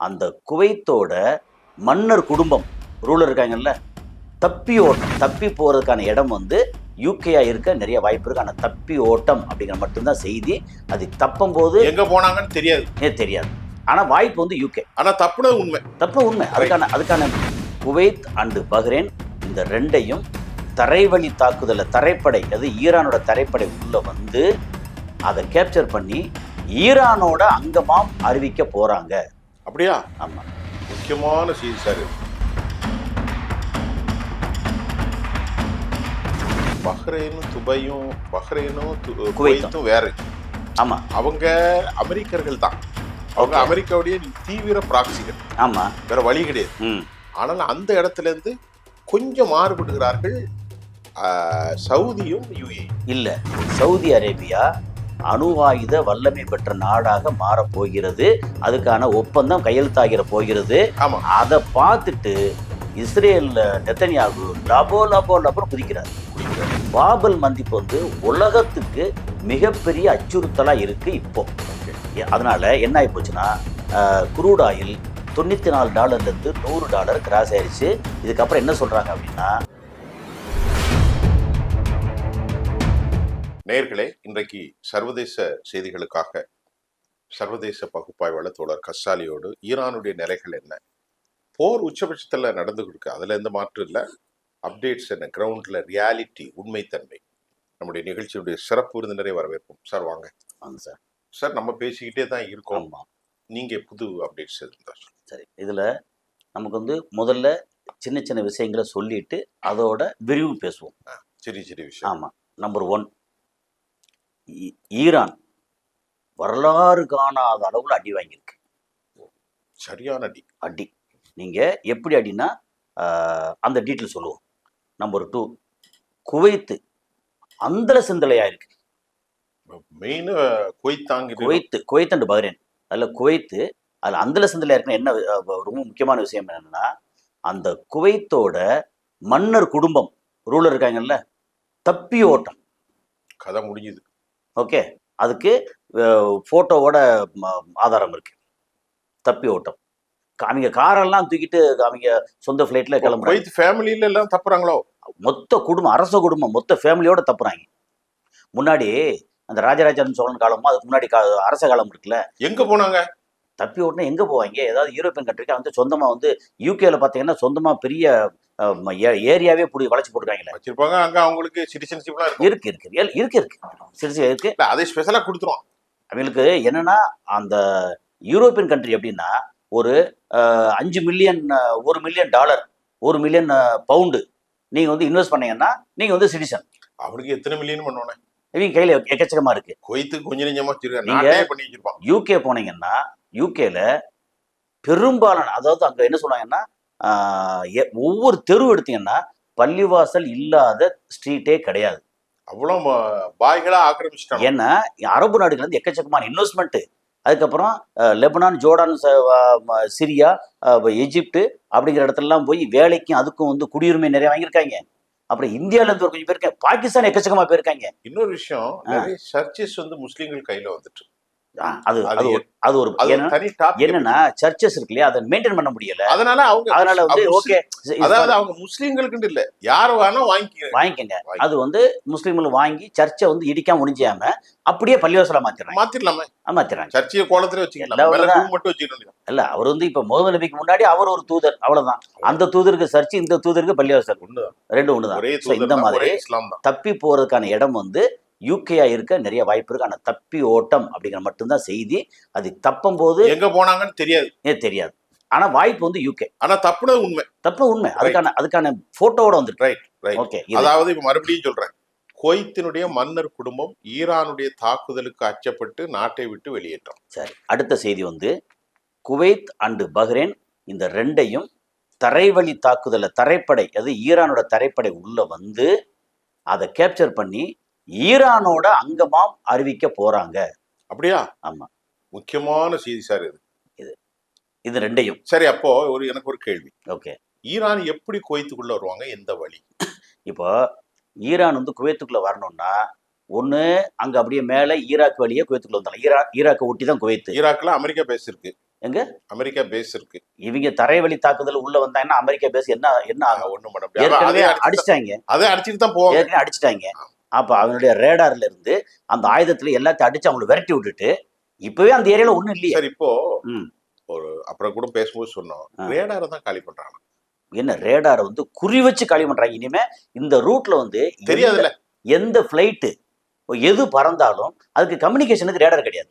அந்த குவைத்தோட மன்னர் குடும்பம் ரூலர் இருக்காங்கல்ல, தப்பி போறதுக்கான இடம் வந்து யூகேயா இருக்க நிறைய வாய்ப்பு இருக்கு. ஆனால் தப்பி ஓட்டம் அப்படிங்கிற மட்டும்தான் செய்தி. அது தப்பும் போது எங்க போனாங்கன்னு தெரியாது. ஆனா வாய்ப்பு வந்து யூகே. ஆனா தப்புனது உண்மை. அதுக்கான குவைத் அண்டு பஹ்ரைன் இந்த ரெண்டையும் தரைவழி தாக்குதல தரைப்படை, அது ஈரானோட தரைப்படை உள்ள வந்து அதை கேப்சர் பண்ணி ஈரானோட அங்கமாம் அறிவிக்க போறாங்க. அப்படியா? ஆமா, முக்கியமான செய்தி சார். பஹ்ரைனும் துபையும் குவைத்தும் வேற. ஆமா, அவங்க அமெரிக்கர்கள் தான். அவங்க அமெரிக்காவுடைய தீவிர பிராக்சிகள். ஆமா, வேற வழி கிடையாது. ஆனால் அந்த இடத்துல இருந்து கொஞ்சம் மாறுபடுகிறார்கள் சவுதியும் யுஏஇ. இல்ல, சவுதி அரேபியா அணு ஆயுத வல்லமை பெற்ற நாடாக மாறப்போகிறது. அதுக்கான ஒப்பந்தம் கையெழுத்தாகிற போகிறது. அதை பார்த்துட்டு இஸ்ரேல் நெத்தன்யாகு லபோ குதிக்கிறார். பாபல் மந்திப்பு வந்து உலகத்துக்கு மிகப்பெரிய அச்சுறுத்தலா இருக்கு இப்போ. அதனால என்ன ஆகி போச்சுன்னா, குரூட் ஆயில் $94 $100 கிராஸ் ஆயிடுச்சு. இதுக்கப்புறம் என்ன சொல்றாங்க அப்படின்னா, நேயர்களே, இன்றைக்கு சர்வதேச செய்திகளுக்காக சர்வதேச பகுப்பாய்வாளர் தோழர் கசாலியோடு ஈரானுடைய நிலைகள் என்ன, போர் உச்சபட்சத்தில் நடந்துகிட்டு இருக்கு, அதுல எந்த மாற்றம் இல்லை, அப்டேட்ஸ் என்ன, கிரவுண்ட்ல ரியாலிட்டி, உண்மைத்தன்மை, நம்முடைய நிகழ்ச்சியுடைய சிறப்பு விருந்தினரை வரவேற்போம். சார் வாங்க. சார் சார் நம்ம பேசிக்கிட்டே தான் இருக்கோம். நீங்க புது அப்டேட்ஸ் இருந்தா சரி. இதுல நமக்கு வந்து முதல்ல சின்ன சின்ன விஷயங்களை சொல்லிட்டு அதோட விரிவு பேசுவோம். சரி விஷயம். ஆமா. நம்பர் 1, ஈரான் வரலாறு காணாத அளவுல அடி வாங்கியிருக்கு. சரியான அடி. நீங்க எப்படி அடினா அந்த டீட்டெயில் சொல்லுவோம். நம்பர் 2, குவைத்து அந்தர சிந்தலையா இருக்கு. Main Kuwait and Bahrain. அதில் குவைத்து அதில் அந்தல சிந்தலையா இருக்குன்னா என்ன ரொம்ப முக்கியமான விஷயம் என்னன்னா, அந்த குவைத்தோட மன்னர் குடும்பம் ரூலர் இருக்காங்கல்ல, தப்பி ஓட்டம். கதை முடிஞ்சுது. ஓகே, அதுக்கு போட்டோவோட ஆதாரம் இருக்கு. தப்பி ஓட்டம். அவங்க காரெல்லாம் தூக்கிட்டு அவங்க சொந்த ஃபிளைட்ல கிளம்புறாங்க. ஃபேமிலியில எல்லாம் தப்புறாங்களோ? மொத்த குடும்பம், அரச குடும்பம் மொத்த ஃபேமிலியோட தப்புறாங்க. முன்னாடி அந்த ராஜராஜன் சோழன் காலமா, அதுக்கு முன்னாடி அரச காலம் இருக்குல்ல, எங்க போனாங்க? தப்பி ஓட்டுனா எங்க போவாங்க? ஏதாவது யூரோப்பியன் கண்ட்ரிக்கு வந்து சொந்தமா வந்து யூகேல பாத்தீங்கன்னா சொந்தமா பெரிய ஏரியாவே வளைச்சு போட்டுருக்காங்களே வச்சிருப்பாங்க. அங்க அவங்களுக்கு சிட்டிசன்ஷிப்லாம் இருக்கு. சிட்டிசன் இருக்கு. அதை ஸ்பெஷலா கொடுத்துருவோம். அவங்களுக்கு என்னன்னா, அந்த யூரோப்பியன் கண்ட்ரி எப்படின்னா, ஒரு 5 மில்லியன் $1 மில்லியன் $1 மில்லியன் பவுண்டு நீங்க வந்து இன்வெஸ்ட் பண்ணீங்கன்னா நீங்க வந்து சிட்டிசன். அவருக்கு எத்தனை மில்லியன் பண்ணுவானே? இவங்க கையில எக்கச்சக்கமா இருக்கு. குவைத்துக்கு கொஞ்சம் நெஞ்சமா நீங்க யூகே போனீங்கன்னா, யூகேல பெரும்பாலான, அதாவது அங்க என்ன சொன்னாங்கன்னா, ஒவ்வொரு தெரு எடுத்தீங்கன்னா பள்ளிவாசல் இல்லாத ஸ்ட்ரீட்டே கிடையாது. அவ்வளவு பாய்களா ஆக்கிரமிச்சிட்டாங்க. ஏன்னா அரபு நாடுகள் வந்து எக்கச்சக்கமான இன்வெஸ்ட்மெண்ட். அதுக்கப்புறம் லெபனான், ஜோர்டான், சிரியா, எஜிப்டு அப்படிங்கிற இடத்துலலாம் போய் வேலைக்கும் அதுக்கும் வந்து குடியுரிமை நிறைய வாங்கியிருக்காங்க. அப்புறம் இந்தியால இருந்து ஒரு கொஞ்சம் பேருக்காங்க, பாகிஸ்தான் எக்கச்சக்கமா போயிருக்காங்க. இன்னொரு விஷயம், நிறைய சர்ச்சஸ் வந்து முஸ்லீம்கள் கையில வந்துட்டு. அது ஒரு என்னன்னா, சர்ச்சஸ் இருக்கு இல்லையா, அதை மெயின்டைன் பண்ண முடியல. அதனால வந்து ஓகே, அதாவது அவங்க முஸ்லீம்களுக்கு இல்ல, யார் வேணா வாங்கிக்கங்க. அது வந்து முஸ்லீம்கள் வாங்கி சர்ச்சை வந்து இடிக்காம முடிஞ்சாம அப்படியே பள்ளிவாசலா மாத்திடுறாங்க. சர்ச்சையை கோலத்துல வச்சுக்கலாம். இல்ல, அவர் வந்து இப்ப முகமது நபிக்கு முன்னாடி அவர் ஒரு தூதர், அவ்வளவுதான். அந்த தூதருக்கு சர்ச்சை, இந்த தூதருக்கு பள்ளிவாசல், ரெண்டு ஒண்ணுதான். இந்த மாதிரி தப்பி போறதுக்கான இடம் வந்து யூகேயா இருக்க நிறைய வாய்ப்பு இருக்கு. ஆனா தப்பி ஓட்டம் அப்படிங்கிற மட்டும்தான் செய்தி. அது தப்பும் போது எங்க போனாங்கன்னு தெரியாது. ஆனா வாய்ப்பு வந்து யூகே. ஆனா தப்புனது உண்மை. அதுக்கான போட்டோவோட வந்துட்டு. ஓகே, அதாவது இப்ப மறுபடியும் சொல்றேன், குவைத்தினுடைய மன்னர் குடும்பம் ஈரானுடைய தாக்குதலுக்கு அச்சப்பட்டு நாட்டை விட்டு வெளியேற்றம். சரி, அடுத்த செய்தி வந்து குவைத் அண்டு பஹ்ரைன் இந்த ரெண்டையும் தரைவழி தாக்குதல தரைப்படை, அது ஈரானோட தரைப்படை உள்ள வந்து அதை கேப்சர் பண்ணி ஈரானோட அங்கமாம் அறிவிக்க போறாங்க. அப்படியா? ஆமா, முக்கியமான செய்தி சார் இது ரெண்டையும். சரி, அப்போ எனக்கு ஒரு கேள்வி. ஓகே, ஈரான் எப்படி குவைத்துக்குள்ள வருவாங்க? எந்த வழி? இப்போ ஈரான் வந்து குவைத்துக்குள்ள வரணும்னா, ஒண்ணு அங்க அப்படியே மேல ஈராக் வழியே குவைத்துக்குள்ள வந்தாங்க. ஈராக்கை ஒட்டி தான் குவைத்து. ஈராக்ல அமெரிக்கா பேஸ் இருக்கு. எங்க அமெரிக்கா பேஸ் இருக்கு. இவங்க தரைவழி தாக்குதல் உள்ள வந்தாங்கன்னா அமெரிக்கா பேஸ் என்ன என்ன ஆகும்? ஒண்ணும் பண்ண முடியாது. ஏற்கனவே அடிச்சிட்டாங்க, அதை அடிச்சுட்டு தான் போவாங்க. ஏற்கனவே அடிச்சிட்டாங்க. அப்ப அவனுடைய ரேடார்ல இருந்து அந்த ஆயுதத்துல எல்லாத்தையும் அடிச்சு அவங்களை விரட்டி விட்டுட்டு இப்பவே அந்த ஏரியால ஒண்ணும் இல்லையே. சரி, இப்போ ஒரு அப்புறம் கூட பேசும்போது சொன்னோம், ரேடாரை தான் காலி பண்றாங்க. என்ன ரேடாரை வந்து குறி வச்சு காலி பண்றாங்க. இனிமே இந்த ரூட்ல வந்து தெரியாதுல்ல, எந்த பிளைட்டு எது பறந்தாலும் அதுக்கு கம்யூனிகேஷனுக்கு ரேடார் கிடையாது.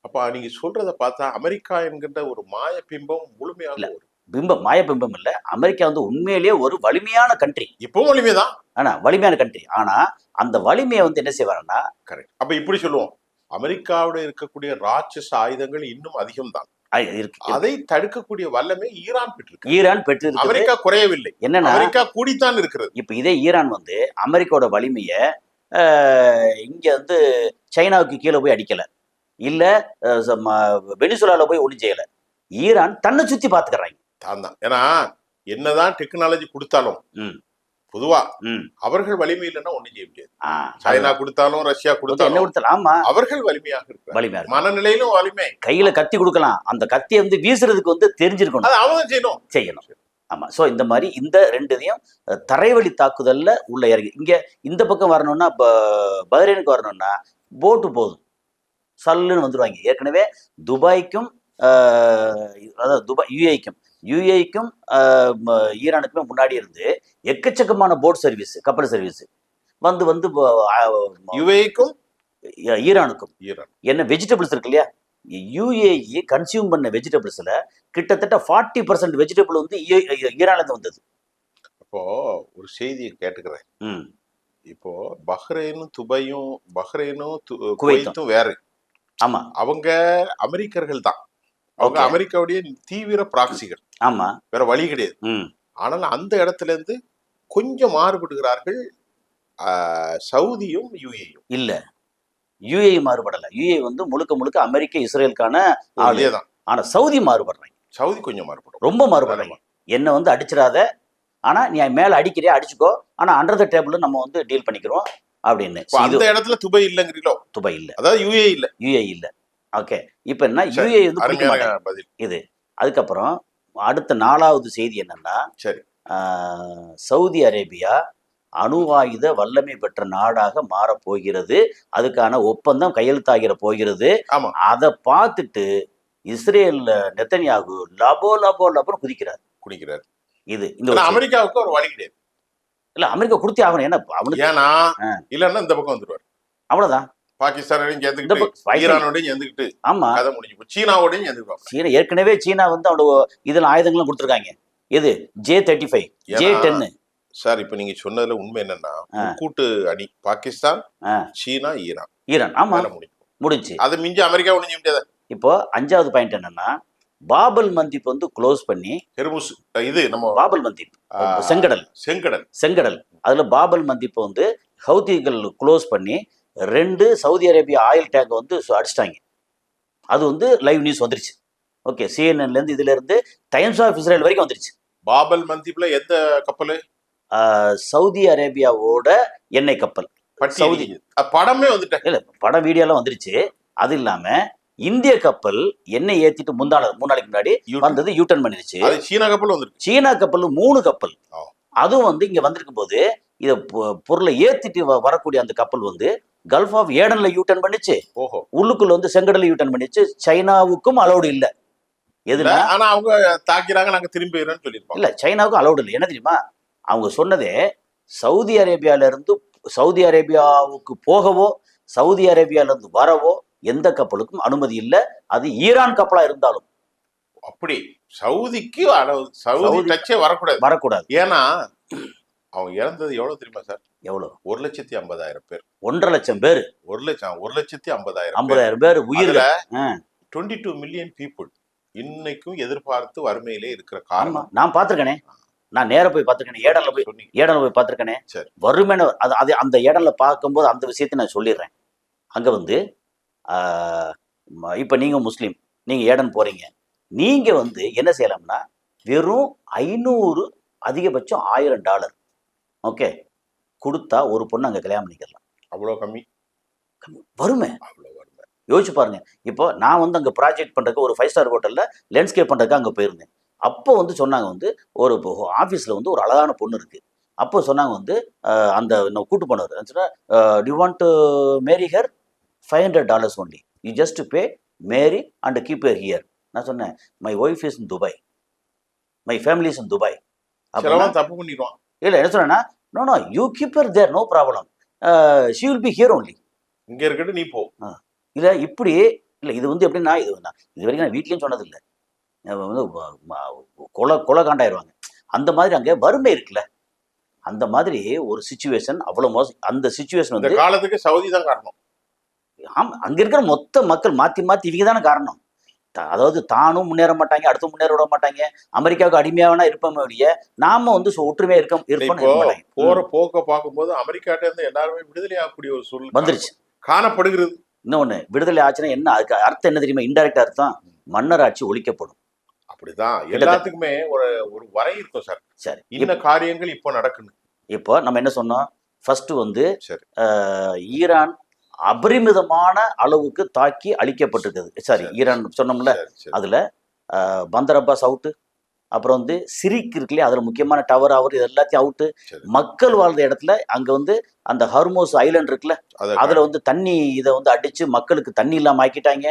அப்ப நீங்க சொல்றத பார்த்தா அமெரிக்கா என்கின்ற ஒரு மாய பிம்பம் முழுமையாக இல்ல, பிம்பம் மாய பிம்பம் இல்ல. அமெரிக்கா வந்து உண்மையிலேயே ஒரு வலிமையான கண்ட்ரி. இப்பவும் வலிமைதான், ஆனா வலிமையான கண்ட்ரி. ஆனா அந்த வலிமையை வந்து என்ன செய்வாங்கன்னா, கரெக்ட். அப்ப இப்படி சொல்லுவோம், அமெரிக்காவோட இருக்கக்கூடிய ராட்சச ஆயுதங்கள் இன்னும் அதிகம் தான். அதை தடுக்கக்கூடிய வல்லமை ஈரான் பெற்றிருக்கு. ஈரான் பெற்று அமெரிக்கா குறையவில்லை. என்னன்னா அமெரிக்கா கூடித்தான் இருக்கிறது. இப்ப இதே ஈரான் வந்து அமெரிக்காவோட வலிமையை இங்க வந்து சைனாவுக்கு கீழே போய் அடிக்கல, இல்ல வெனிசுலால போய் ஒண்ணும் செய்யல. ஈரான் தன்னை சுத்தி பாத்துக்கிறாங்க. ஏன்னா என்னதான் டெக்னாலஜி கொடுத்தாலும் பொதுவா அவர்கள் வலிமை இல்லைன்னா ஒண்ணும் செய்ய முடியாது. சைனா கொடுத்தாலும் ரஷ்யா கொடுத்தாலும் ஆமா அவர்கள் வலிமையாக இருக்கிறார். மனநிலையிலும் வலிமை. கையில கத்தி கொடுக்கலாம், அந்த கத்தியை வந்து வீசுறதுக்கு வந்து தெரிஞ்சிருக்கணும், அவங்க செய்யணும். ஆமா. சோ இந்த மாதிரி இந்த ரெண்டுதையும் தரைவழி தாக்குதல்ல உள்ள இறங்கி இங்க இந்த பக்கம் வரணும்னா பஹ்ரைனுக்கு வரணும்னா போட்டு போதும், சல்லுன்னு வந்துருவாங்க. ஏற்கனவே துபாய்க்கும் அதாவது துபாய் யுஏக்கும் ஈரானுக்குமே முன்னாடி இருந்து எக்கச்சக்கமான போட் சர்வீஸ், கப்பல் சர்வீஸ் வந்து வந்து யுஏக்கும் ஈரானுக்கும் என்ன வெஜிடபிள்ஸ் இருக்கு இல்லையா, யுஏஇ கன்சியூம் பண்ண வெஜிடபிள்ஸ்ல கிட்டத்தட்ட 40% வெஜிடபிள் வந்து ஈரான்ல இருந்து வந்தது. அப்போ ஒரு செய்தியை கேட்டுக்கிறேன். இப்போ பஹ்ரைனும் குவைத்தும் வேற. ஆமா, அவங்க அமெரிக்கர்கள் தான். அவங்க அமெரிக்காவுடைய தீவிர பிராக்சிகள். ஆமா, வேற வழி கிடையாது. ஆனால் அந்த இடத்துல இருந்து கொஞ்சம் மாறுபடுகிறார்கள் சவுதியும் யுஏயும். இல்ல, யுஏஇ மாறுபடல. யுஏஇ வந்து முழுக்க முழுக்க அமெரிக்க இஸ்ரேலுக்கான ஆளே தான். ஆனா சவுதி மாறுபடுறாங்க. சவுதி கொஞ்சம் மாறுபடும், ரொம்ப மாறுபடுறாங்க. என்ன வந்து அடிச்சிடாத, ஆனா நீ மேல அடிக்கிறியா அடிச்சுக்கோ, ஆனா அண்டர் த டேபிள் நம்ம வந்து டீல் பண்ணிக்கிறோம் அப்படின்னு. அந்த இடத்துல துபாய் இல்லங்கிறீங்களோ? துபாய் இல்ல, அதாவது யுஏஇ இல்ல. ஓகே, இப்ப என்ன யுஏஇ வந்து பிடிக்க மாட்டாங்க இது. அதுக்கப்புறம் அடுத்த 4வது செய்தி என்னன்னா, சரி, சவுதி அரேபியா அணு ஆயுத வல்லமை பெற்ற நாடாக மாறப்போகிறது, அதுக்கான ஒப்பந்தம் கையெழுத்தாகிற போகிறது. அதை பார்த்துட்டு இஸ்ரேல் நெத்தன்யாகு லபோ குதிக்கிறார். இது இந்த அமெரிக்காவுக்கு ஒரு வழி கிடையாது. இல்ல, அமெரிக்கா கொடுத்தே ஆகணும். ஏன்னா அவனுக்கு இல்லன்னா இந்த பக்கம் வந்துருவார். அவ்வளவுதான். பாகிஸ்தானோடையும் சேர்ந்துக்கிட்டு, ஈரானோடையும் சேர்ந்துக்கிட்டு, ஆமா, கதை முடிஞ்சு சீனாவோடையும் சேர்ந்துக்குவாங்க. சீனா ஏற்கனவே சீனா வந்து அவனோட இதுல ஆயுதங்களும் கொடுத்துருக்காங்க. இது J-35 J-10. சார், இப்ப நீங்க சொன்னதுல உண்மை என்னன்னா, கூட்டு அணி பாகிஸ்தான், சீனா, ஈரான். ஆமா, முடிஞ்சு. அது மிஞ்சி அமெரிக்கா ஒண்ணும் முடியாது. இப்போ 5வது பாயிண்ட் என்னன்னா, பாபல் மந்திப் வந்து க்ளோஸ் பண்ணி, இது நம்ம பாபல் மந்திப் செங்கடல் அதுல பாபல் மந்திப்பை வந்து ஹவுதிகள் க்ளோஸ் பண்ணி 2 சவுதி அரேபியா ஆயில் டேங்க் வந்து அடிச்சிட்டாங்க. அது வந்து லைவ் நியூஸ் வந்துருச்சு. ஓகே, CNN இருந்து இதுல இருந்து டைம்ஸ் ஆஃப் இஸ்ரேல் வரைக்கும் வந்துருச்சு. பாபல் மந்திப்ல எந்த கப்பல்? சவுதி அரேபியாவோட எண்ணெய் கப்பல். சவுதி படமே வந்துட்டு இல்ல, படம் வீடியோலாம் வந்துருச்சு. அது இல்லாம இந்திய கப்பல் எண்ணெய் ஏத்திட்டு 3 நாளைக்கு முன்னாடி வந்தது யூட்டர்ன் பண்ணிருச்சு. சீனா கப்பல் வந்துருக்கு. சீனா கப்பல் 3 கப்பல் அதுவும் வந்து இங்க வந்திருக்கும் போது இத பொருளை ஏத்திட்டு வரக்கூடிய அந்த கப்பல் வந்து கல்ஃப் ஆஃப் ஏடன்ல யூட்டர்ன் பண்ணிச்சு. உள்ளுக்குள்ள வந்து செங்கடல்ல யூட்டர்ன் பண்ணிச்சு. சைனாவுக்கும் அலௌடு இல்ல. எதுனா ஆனா அவங்க தாக்கிறாங்க, நாங்க திரும்பிறோம்னு சொல்லிருப்பாங்க. இல்ல, சைனாவுக்கும் அலௌடு இல்லை. என்ன தெரியுமா, அவங்க சொன்னதே சவுதி அரேபியால இருந்து சவுதி அரேபியாவுக்கு போகவோ சவுதி அரேபியால இருந்து வரவோ எந்த கப்பலுக்கும் அனுமதி இல்லை, அது ஈரான் கப்பலா இருந்தாலும். அப்படி சவுதிக்கு சவுதி டச்சே வரக்கூடாது. ஏன்னா அவங்க இறந்தது எவ்வளவு தெரியுமா சார்? எவ்வளவு? 1,50,000 பேர். 1.5 லட்சம் பேர். 1,50,000 பேர் உயிர்ல 22 மில்லியன் பீப்புள் இன்னைக்கும் எதிர்பார்த்து வறுமையிலே இருக்கிற காரணம். நான் பாத்துருக்கேனே, நான் நேர போய் பார்த்துருக்கேன். ஏடன்ல போய் பார்த்துருக்கேனே. வறுமை அது அந்த ஏடன்ல பார்க்கும்போது அந்த விஷயத்தை நான் சொல்லிடுறேன். அங்க வந்து இப்ப நீங்க முஸ்லீம், நீங்க ஏடன் போறீங்க, நீங்க வந்து என்ன செய்யலாம்னா வெறும் 500 அதிகபட்சம் $1000 ஓகே கொடுத்தா ஒரு பொண்ணு அங்க கல்யாணம் பண்ணிக்கலாம். அவ்வளவு கம்மி வறுமை. யோசிச்சு பாருங்க. இப்போ நான் வந்து அங்கே ப்ராஜெக்ட் பண்ணுறதுக்கு ஒரு 5 ஸ்டார் ஹோட்டலில் லேண்ட்ஸ்கேப் பண்ணுறதுக்கு அங்கே போயிருந்தேன். அப்போ வந்து சொன்னாங்க வந்து ஒரு ஆஃபீஸில் வந்து ஒரு அழகான பொண்ணு இருக்கு. அப்போ சொன்னாங்க வந்து அந்த நான் கூட்டு போனவர் சொன்னா do you want to marry her $500 only, you just pay marry and keep her here. நான் சொன்னேன் my wife is in Dubai, my family is in Dubai. சிலவன் தப்பு பண்ணிடுவான். இல்லை என்ன சொன்னேன்னா no no you keep her there, no problem, she will be here only. இங்க இருக்கட்டு நீ போ. இல்லை இப்படி இல்லை, இது வந்து எப்படின்னா இது வரைக்கும் நான் வீட்லேயும் சொன்னதில்லை. வந்து கொலை காண்டாயிருவாங்க. அந்த மாதிரி அங்கே வறுமை இருக்குல்ல, அந்த மாதிரி ஒரு சுச்சுவேஷன் அவ்வளோ மோசம். அந்த சுச்சுவேஷன் இந்த வந்து காலத்துக்கு சவுதி தான் காரணம். ஆமாம், அங்கே இருக்கிற மொத்த மக்கள் மாற்றி மாற்றி இவங்க தானே காரணம். அதாவது தானும் முன்னேற மாட்டாங்க, அடுத்து முன்னேற விட மாட்டாங்க. அமெரிக்காவுக்கு அடிமையாவனா இருப்போமே ஒழிய நாம வந்து ஒற்றுமையா இருப்போம். போற போக்க பார்க்கும்போது அமெரிக்காட்ட இருந்து எல்லாருமே விடுதலை ஆகக்கூடிய ஒரு சூழ்நிலை வந்துருச்சு, காணப்படுகிறது. இன்னொன்னு விடுதலை ஆச்சுன்னா என்ன, அதுக்கு அர்த்தம் என்ன தெரியுமா? இன்டைரக்டா அர்த்தம் மன்னராட்சி ஒழிக்கப்படும். அப்படிதான் எல்லாத்துக்குமே ஒரு ஒரு வரை இருக்கும் சார். சரி, இந்த காரியங்கள் இப்போ நடக்கணும். இப்போ நம்ம என்ன சொன்னோம்? ஃபர்ஸ்ட் வந்து சரி, ஈரான் அபரிமிதமான அளவுக்கு தாக்கி அழிக்கப்பட்டிருக்குது. சாரி, ஈரான் சொன்னோம்ல, அதுல பந்தர் அப்பாஸ் அவுட்டு, அப்புறம் வந்து சிரிக் இருக்குல்லையே, அதுல முக்கியமான டவர் அவர் இது எல்லாத்தையும் அவுட்டு. மக்கள் வாழ்ந்த இடத்துல அங்க வந்து அந்த ஹர்மோஸ் ஐலண்ட் இருக்குல்ல, அதுல வந்து தண்ணி இதை வந்து அடிச்சு மக்களுக்கு தண்ணி இல்லாம ஆக்கிட்டாங்க.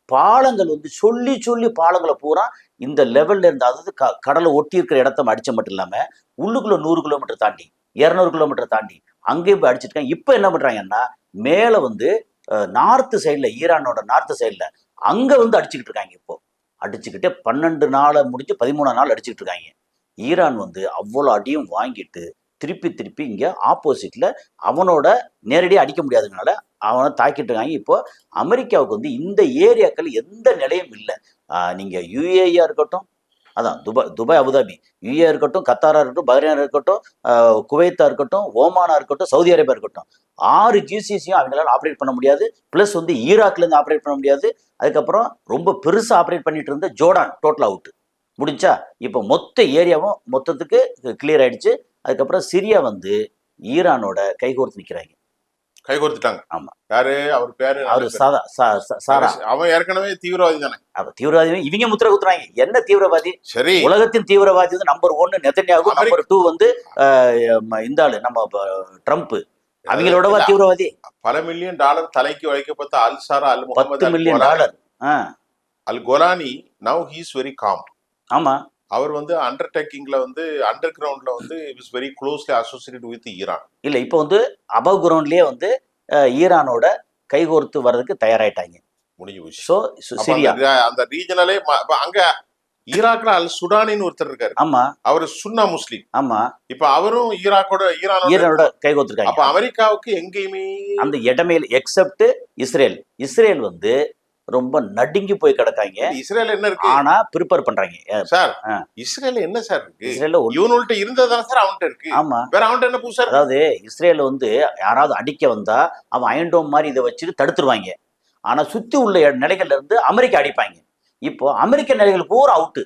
பாலங்கள் வந்து சொல்லி சொல்லி பாலங்களை பூரா இந்த லெவல்ல இருந்து, அதாவது கடலை ஒட்டி இருக்கிற இடத்த அடிச்ச மட்டும் இல்லாம உள்ளுக்குள்ள 100 கிலோமீட்டர் தாண்டி 200 கிலோமீட்டர் தாண்டி அங்கேயும் போய் அடிச்சிருக்காங்க. இப்ப என்ன பண்றாங்கன்னா மேல வந்து நார்த்து சைட்ல, ஈரானோட நார்த்து சைட்ல அங்க வந்து அடிச்சுக்கிட்டு இருக்காங்க. இப்போ அடிச்சுக்கிட்டே 12 நாளை முடிஞ்சு 13 நாள் அடிச்சுக்கிட்டு இருக்காங்க. ஈரான் வந்து அவ்வளோ அடியும் வாங்கிட்டு திருப்பி திருப்பி இங்க ஆப்போசிட்ல அவனோட நேரடியாக அடிக்க முடியாததுனால அவனை தாக்கிட்டு இருக்காங்க. இப்போ அமெரிக்காவுக்கு வந்து இந்த ஏரியாக்கள் எந்த நிலையும் இல்லை. நீங்க யுஏஇயா இருக்கட்டும், அதான் துபாய் அபுதாபி, யுஏ இருக்கட்டும், கத்தாரா இருக்கட்டும், பஹ்ரைனா இருக்கட்டும், குவைத்தா இருக்கட்டும், ஓமானா இருக்கட்டும், சவுதி அரேபியா இருக்கட்டும், 6 ஜிசிசியும் அவங்களால ஆப்ரேட் பண்ண முடியாது. பிளஸ் வந்து ஈராக்ல இருந்து ஆப்ரேட் பண்ண முடியாது. அதுக்கப்புறம் ரொம்ப பெருசா ஆப்ரேட் பண்ணிட்டு இருந்த ஜோர்டான் டோட்டல் அவுட் முடிஞ்சா. இப்போ மொத்த ஏரியாவும் மொத்தத்துக்கு கிளியர் ஆயிடுச்சு. அதுக்கப்புறம் சிரியா வந்து ஈரானோட கைகோர்த்து நிக்கிறாங்க. கைகோர்த்துட்டாங்க. ஆமா. யாரு அவர் பேரு? அவரு சாரா. அவன் ஏற்கனவே தீவிரவாதி தானே. தீவிரவாதி இவங்க முத்திர குத்துறாங்க. என்ன தீவிரவாதி? சரி, உலகத்தின் தீவிரவாதி வந்து நம்பர் 1 நெதன்யாகு, நம்பர் 2 வந்து இந்த ஆளு நம்ம ட்ரம்ப். அவங்களோட தீவிரவாதி. பல மில்லியன் டாலர் தலைக்கு வைக்கப்பட்ட Al Sharaa Al Muhammad $10 million. Al Golani now he is very calm. ஆமா, அவர் வந்து அண்டர்டேக்கிங்ல வந்து அண்டர் கிரவுண்ட்ல வந்து is very closely associated with Iran. இல்ல இப்போ வந்து அபவ் கிரவுண்ட்லயே வந்து ஈரானோட கைகோர்த்து வர்றதுக்கு தயாராயிட்டாங்க. முடிஞ்சு போச்சு. சோ சிரியா அந்த ரீஜனலே அங்க ஈராக்ல அல் சுடானின்னு ஒருத்தர் இருக்காரு. ஆமா, அவர் சுன்னா முஸ்லிம். ஆமா, இப்ப அவரும் ஈரானோட கைகோர்த்துருக்காங்க. அப்ப அமெரிக்காவுக்கு எங்கேயுமே அந்த இடமே எக்ஸப்ட் இஸ்ரேல். இஸ்ரேல் வந்து ரொம்ப நடுங்கி போய் கிடக்காங்க. இஸ்ரேல் என்ன இருக்கு? ஆனா ப்ரிப்பேர் பண்றாங்க சார். இஸ்ரேல் என்ன சார் இருக்கு? இஸ்ரேல்ல இவனுள்ட்ட இருந்ததுதான் சார் அவன்கிட்ட இருக்கு. ஆமா, வேற அவன்கிட்ட என்ன புதுசா? அதாவது இஸ்ரேல் வந்து யாராவது அடிக்க வந்தா அவன் அயன்டோம் மாதிரி இதை வச்சுட்டு தடுத்துருவாங்க. ஆனா சுத்தி உள்ள நிலைகள்ல இருந்து அமெரிக்கா அடிப்பாங்க. இப்போ அமெரிக்க நிலைகள் பூரா அவுட்டு.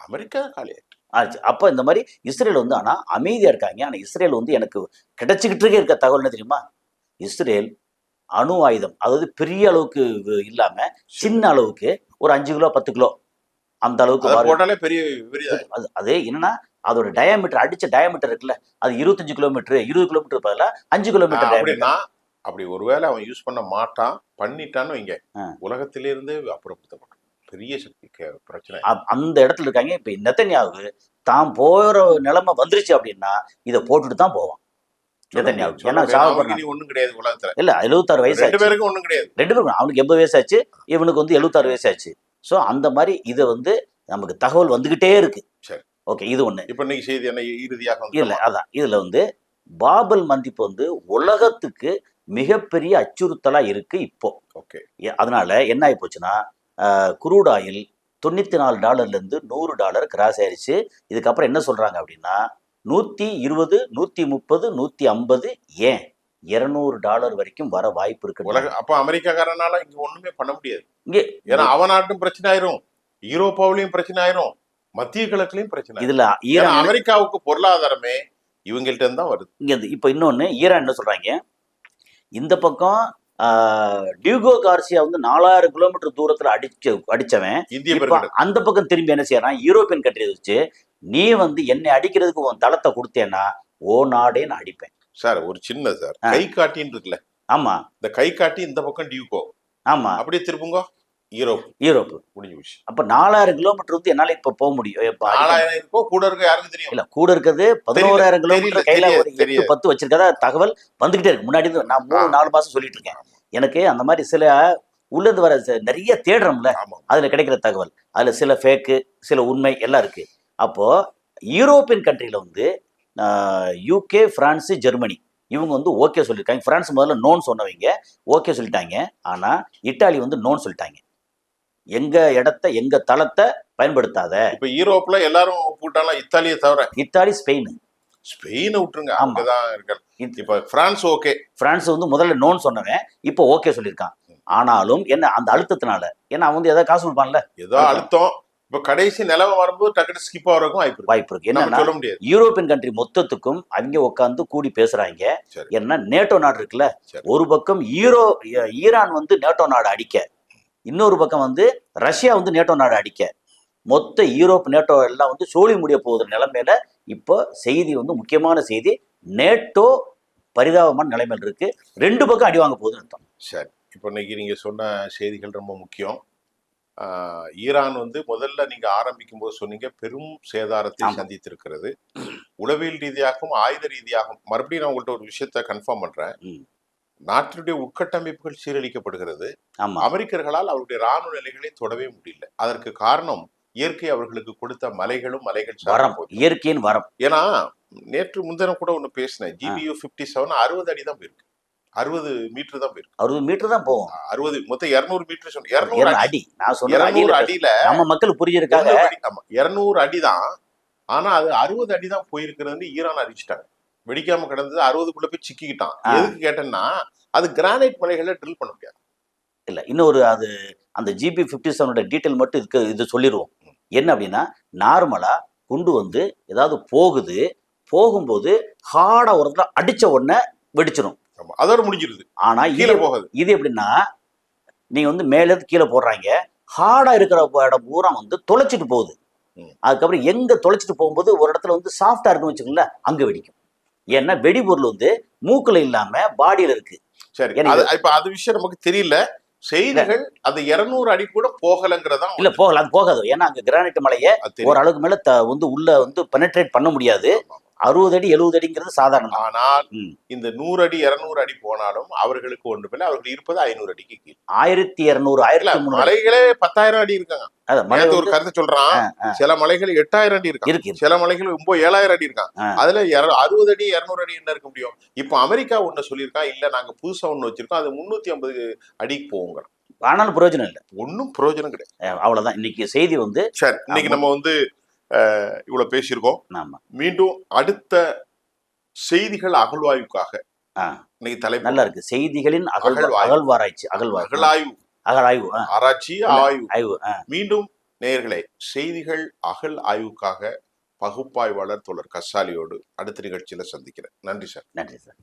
அமெரிக்கா காலி ஆச்சு. அப்ப இந்த மாதிரி இஸ்ரேல் வந்து ஆனா அமைதியா இருக்காங்க. ஆனா இஸ்ரேல் வந்து எனக்கு கிடைச்சிக்கிட்டு இருக்க தகவல் என்ன தெரியுமா? இஸ்ரேல் அணு ஆயுதம், அதாவது பெரிய அளவுக்கு இல்லாம சின்ன அளவுக்கு ஒரு 5 கிலோ 10 கிலோ அந்த அளவுக்கு பெரிய. அது என்னன்னா அதோட டயாமீட்டர், அடிச்ச டயாமீட்டர் இருக்குல்ல, அது 25 கிலோமீட்டர் 20 கிலோமீட்டர் பதிலா 5 கிலோமீட்டர். அப்படி ஒருவேளை அவன் யூஸ் பண்ண மாட்டான், பண்ணிட்டான்னு வைங்க, உலகத்திலிருந்து அப்புறப்படுத்தப்படும் பெரிய சக்திக்கு பிரச்சனை. அந்த இடத்துல இருக்காங்க. இப்ப நெதன்யாகு தான் போற நிலைமை வந்துருச்சு அப்படின்னா இதை போட்டுட்டு தான் போவான். ஏன்னா ஒண்ணும் கிடையாது உலகத்துல. இல்ல 76 வயசு. 2 பேருக்கும் ஒண்ணும் கிடையாது. 2 பேருக்கும். அவனுக்கு 80 வயசு ஆச்சு, இவனுக்கு வந்து 76 வயசு ஆச்சு. சோ அந்த மாதிரி இதை வந்து நமக்கு தகவல் வந்துகிட்டே இருக்கு. சரி, ஓகே, இது ஒண்ணு. இப்ப இன்னைக்கு செய்தி என்ன இறுதியாக? இல்ல அதான் இதுல வந்து பாபல் மந்திப்பு வந்து உலகத்துக்கு மிகப்பெரிய அச்சுறுத்தலா இருக்கு இப்போ. ஓகே, அதனால என்ன ஆகி போச்சுன்னா குரூட் ஆயில் $94 இருந்து $100 கிராஸ் ஆயிடுச்சு. இதுக்கப்புறம் என்ன சொல்றாங்க அப்படின்னா 120, 130, 150, ஏன் $200 வரைக்கும் வர வாய்ப்பு இருக்கு. அப்ப அமெரிக்காக்காரனால இங்க ஒண்ணுமே பண்ண முடியாது. இங்க ஏன்னா அவன் நாட்டும் பிரச்சனை ஆயிரும், யூரோப்பாவிலையும் பிரச்சனை ஆயிரும், மத்திய கிழக்குலயும் பிரச்சனை. இதுல அமெரிக்காவுக்கு பொருளாதாரமே இவங்கள்ட்ட தான் வருது. இங்க இப்ப இன்னொன்னு ஈரான் என்ன சொல்றாங்க, இந்த பக்கம் டியூகோ கார்சியா வந்து 4000 கிலோமீட்டர் தூரத்துல அடிச்சவன் இந்திய இப்ப பெருங்கடல் அந்த பக்கம் திரும்பி என்ன செய்யறான், யூரோப்பியன் கண்ட்ரி வச்சு நீ வந்து என்னை அடிக்கிறதுக்கு உன் தளத்தை கொடுத்தேன்னா ஓ நாடே நான் அடிப்பேன். சார் ஒரு சின்ன சார் கை காட்டின்னு இருக்குல்ல, ஆமா இந்த கை காட்டி இந்த பக்கம் டியூகோ, ஆமா அப்படியே திருப்புங்க யூரோப், யூரோப். முடிஞ்சு போச்சு. அப்ப 4000 கிலோமீட்டர் வந்து என்னால இப்ப போக முடியும். 4000 இருக்கோ கூட இருக்க யாருக்கும் தெரியும் இல்ல கூட இருக்கிறது 11,000 கிலோமீட்டர் கையில ஒரு 8-10 வச்சிருக்கதா தகவல் வந்துகிட்டே இருக்கு. முன்னாடி இருந்து நான் 3-4 மாசம் சொல்லிட்டு இருக்கேன். எனக்கு அந்த மாதிரி சில உள்ளது வர நிறைய தேடுறோம்ல, அதுல கிடைக்கிற தகவல், அதுல சில ஃபேக்கு சில உண்மை எல்லாம் இருக்கு. அப்போ யூரோப்பியன் கண்ட்ரியில வந்து யூகே, பிரான்ஸ், ஜெர்மனி இவங்க வந்து ஓகே சொல்லியிருக்காங்க. பிரான்ஸ் முதல்ல நோன் சொன்னவங்க ஓகே சொல்லிட்டாங்க. ஆனா இட்டாலி வந்து நோன் சொல்லிட்டாங்க. எங்க இடத்த எங்க தளத்தை பயன்படுத்தாத. இப்ப யூரோப்ல எல்லாரும் கூட்டாலாம் இத்தாலியை தவிர. Italy, Spain. ஸ்பெயினை விட்டுருங்க, அங்கதான் இருக்காங்க. இப்ப பிரான்ஸ் ஓகே, பிரான்ஸ் வந்து முதல்ல நோன் சொன்னவன் இப்போ ஓகே சொல்லியிருக்கான். ஆனாலும் என்ன அந்த அழுத்தத்தினால, ஏன்னா அவன் வந்து ஏதாவது காசு கொடுப்பான்ல, ஏதோ அழுத்தம். இப்ப கடைசி நிலவரம் வரும்போது டக்குனு ஸ்கிப் ஆகிறதுக்கும் வாய்ப்பு இருக்கு. என்ன சொல்ல முடியாது. யூரோப்பியன் கண்ட்ரி மொத்தத்துக்கும் அவங்க உட்காந்து கூடி பேசுறாங்க. ஏன்னா நேட்டோ நாடு இருக்குல்ல, ஒரு பக்கம் ஈரான் வந்து நேட்டோ நாடு அடிக்க, இன்னொரு பக்கம் வந்து ரஷ்யா வந்து நேட்டோ நாடு அடிக்க, மொத்த யூரோப் நேட்டோ எல்லாம் வந்து சோழி முடிய போகுது நிலைமையில இப்போ செய்தி வந்து முக்கியமான செய்தி, நேட்டோ பரிதாபமான நிலைமையில் இருக்கு. 2 பக்கம் அடி வாங்க போகுதுன்னு அர்த்தம். சரி, இப்போ இன்னைக்கு நீங்க சொன்ன செய்திகள் ரொம்ப முக்கியம். ஈரான் வந்து முதல்ல நீங்க ஆரம்பிக்கும் போது சொன்னீங்க பெரும் சேதாரத்தை சந்தித்திருக்கிறது, உளவியல் ரீதியாகவும் ஆயுத ரீதியாகவும். மறுபடியும் நான் உங்கள்கிட்ட ஒரு விஷயத்த கன்ஃபார்ம் பண்றேன். நாட்டினுடைய உட்கட்டமைப்புகள் சீரழிக்கப்படுகிறது. அமெரிக்கர்களால் அவருடைய ராணுவ நிலைகளை தொடவே முடியல. அதற்கு காரணம் இயற்கை அவர்களுக்கு கொடுத்த மலைகளும் இயற்கையின் வரம். ஏன்னா நேற்று முன்தினம் கூட ஒண்ணு பேசினேன், GBU-57 60 அடி தான் போயிருக்கு, 60 மீட்டர் தான் போயிருக்கு. 60 மீட்டர் தான் போகும். 60 மொத்தம் 200 மீட்டர் சொன்ன 200 அடி. நான் சொன்ன 200 அடியில நம்ம மக்கள் புரிஞ்சிருக்காங்க. 200 அடி தான். ஆனா அது 60 அடி தான் போயிருக்கிறதுன்னு ஈரான் அறிவிச்சிட்டாங்க. வெடிக்காம கிடந்தது 60க்குள்ள போய் சிக்கிக்கிட்டான். எதுக்கு கேட்டேன்னா அது கிரானைட் மலைகளை ட்ரில் பண்ண முடியாது. இல்ல இன்னொரு அது அந்த GB-57 டீட்டெயில் மட்டும் இது சொல்லிடுவோம். என்ன அப்படின்னா, நார்மலா குண்டு வந்து ஏதாவது போகும்போது ஹார்டா ஒரு இடத்துல அடிச்ச உடனே வெடிச்சிடும், அதோட முடிஞ்சிருது. ஆனா இது எப்படின்னா, நீங்க வந்து மேல இருந்து கீழே போடுறாங்க, ஹார்டா இருக்கிற இடம் பூரா வந்து தொலைச்சிட்டு போகுது. அதுக்கப்புறம் எங்க தொலைச்சிட்டு போகும்போது ஒரு இடத்துல வந்து சாஃப்டா இருக்குன்னு வச்சுக்கோங்களேன், அங்க வெடிக்கும். ஏன்னா வெடிபொருள் வந்து மூக்குல இல்லாம பாடியில இருக்கு. சரி, இப்ப அது விஷயம் நமக்கு தெரியல. செய்திகள் அது 200 அடி கூட போகலங்கிறதா இல்ல, போகல, அது போகாது. ஏன்னா அங்க கிரானைட் மலையை ஓரளவுக்கு மேல வந்து உள்ள வந்து பெனட்ரேட் பண்ண முடியாது. 60 அடி 70 அடிங்கிறது சாதாரணம். ஆனால் இந்த 100 அடி 200 அடி போனாலும் அவர்களுக்கு ஒன்று பிள்ளை, அவர்கள் இருப்பது 500 அடிக்கு கீழ். 1200 1300 மலைகளே 10,000 அடி இருக்காங்க. ஒரு கருத்து சொல்றான், சில மலைகள் 8000 அடி இருக்கு, சில மலைகள் 7000 அடி இருக்காங்க. அதுல 60 அடி 200 அடி என்ன இருக்க முடியும்? இப்ப அமெரிக்கா ஒண்ணு சொல்லியிருக்கான், இல்ல நாங்க புதுசா ஒண்ணு வச்சிருக்கோம், அது 350 அடிக்கு போவோங்க. ஆனாலும் பிரயோஜனம் இல்லை, ஒன்னும் பிரயோஜனம் கிடையாது. அவ்வளவுதான் இன்னைக்கு செய்தி வந்து. சரி, இன்னைக்கு நம்ம வந்து இவ்வளவு பேசியிருக்கோம். மீண்டும் அடுத்த செய்திகள் அகழ்வாய்வுக்காக இன்னைக்கு தலைப்பு நல்லா இருக்கு, செய்திகளின் அகழ்வாராய்ச்சி, அகழாய்வு, ஆராய்ச்சி, ஆய்வு. மீண்டும் நேயர்களே, செய்திகள் அகழ் ஆய்வுக்காக பகுப்பாய்வாளர் தோழர் கசாலியோடு அடுத்த நிகழ்ச்சியில சந்திக்கிறேன். நன்றி சார். நன்றி சார்.